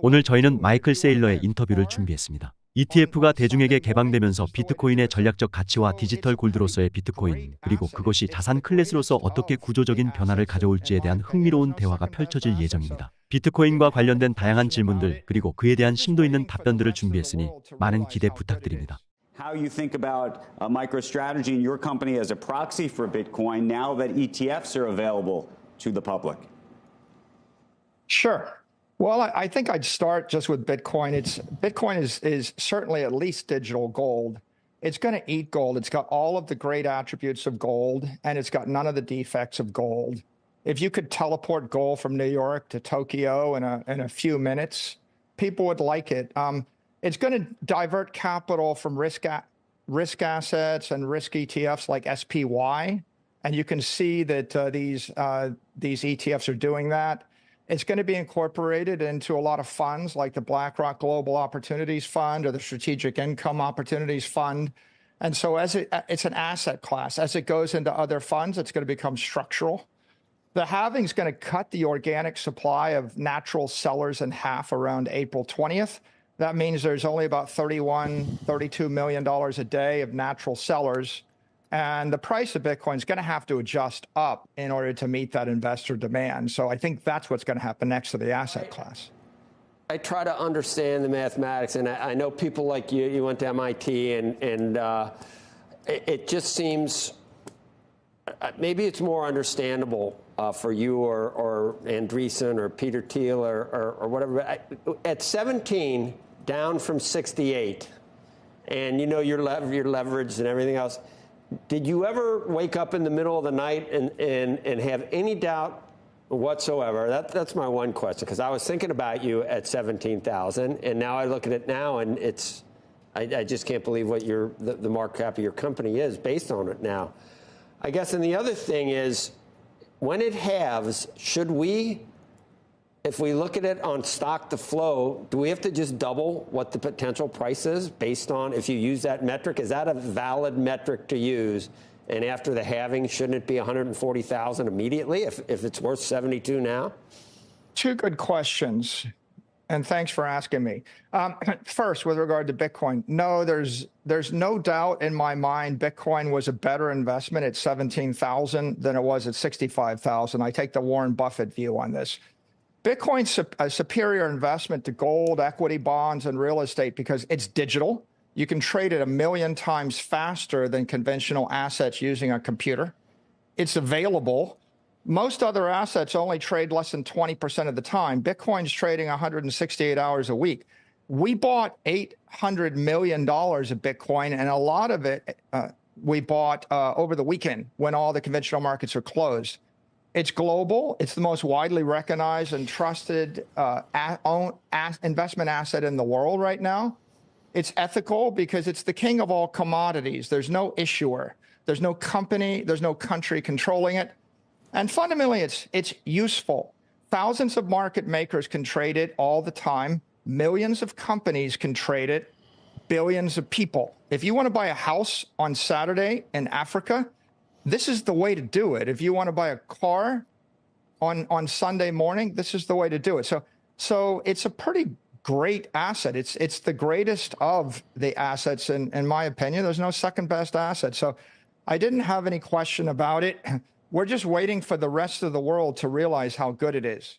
오늘 저희는 마이클 세일러의 인터뷰를 준비했습니다. ETF가 대중에게 개방되면서 비트코인의 전략적 가치와 디지털 골드로서의 비트코인, 그리고 그것이 자산 클래스로서 어떻게 구조적인 변화를 가져올지에 대한 흥미로운 대화가 펼쳐질 예정입니다. 비트코인과 관련된 다양한 질문들, 그리고 그에 대한 심도 있는 답변들을 준비했으니 많은 기대 부탁드립니다. How you think about MicroStrategy and your company as a proxy for Bitcoin now that ETFs are available to the public? Sure. Well, I think I'd start just with Bitcoin. Bitcoin is certainly at least digital gold. It's going to eat gold. It's got all of the great attributes of gold, and it's got none of the defects of gold. If you could teleport gold from New York to Tokyo in a few minutes, people would like it. It's going to divert capital from risk assets and risk ETFs like SPY, and you can see that these ETFs are doing that. It's going to be incorporated into a lot of funds like the BlackRock Global Opportunities Fund or the Strategic Income Opportunities Fund. And so it's an asset class. As it goes into other funds, it's going to become structural. The halving is going to cut the organic supply of natural sellers in half around April 20th. That means there's only about $32 million a day of natural sellers. And the price of Bitcoin is going to have to adjust up in order to meet that investor demand. So I think that's what's going to happen next to the asset class. I try to understand the mathematics, and I know people like you went to MIT, and it just seems maybe it's more understandable for you or Andreessen or Peter Thiel or whatever. At 17, down from 68, and you know your leverage and everything else. Did you ever wake up in the middle of the night and have any doubt whatsoever? That's my one question, because I was thinking about you at 17,000, and now I look at it now, and I just can't believe what the market cap of your company is based on it now. I guess, and the other thing is, when it halves, should we, if we look at it on stock to flow, do we have to just double what the potential price is based on, if you use that metric? Is that a valid metric to use? And after the halving, shouldn't it be 140,000 immediately if it's worth 72 now? Two good questions, and thanks for asking me. First, with regard to Bitcoin, no, there's no doubt in my mind Bitcoin was a better investment at 17,000 than it was at 65,000. I take the Warren Buffett view on this. Bitcoin's a superior investment to gold, equity, bonds, and real estate because it's digital. You can trade it 1 million times faster than conventional assets using a computer. It's available. Most other assets only trade less than 20% of the time. Bitcoin's trading 168 hours a week. We bought $800 million of Bitcoin, and a lot of it we bought over the weekend when all the conventional markets are closed. It's global. It's the most widely recognized and trusted investment asset in the world right now. It's ethical because it's the king of all commodities. There's no issuer. There's no company. There's no country controlling it. And fundamentally, it's useful. Thousands of market makers can trade it all the time. Millions of companies can trade it. Billions of people. If you want to buy a house on Saturday in Africa, this is the way to do it. If you want to buy a car on Sunday morning, this is the way to do it. So it's a pretty great asset. It's the greatest of the assets, in my opinion. There's no second best asset. So I didn't have any question about it. We're just waiting for the rest of the world to realize how good it is.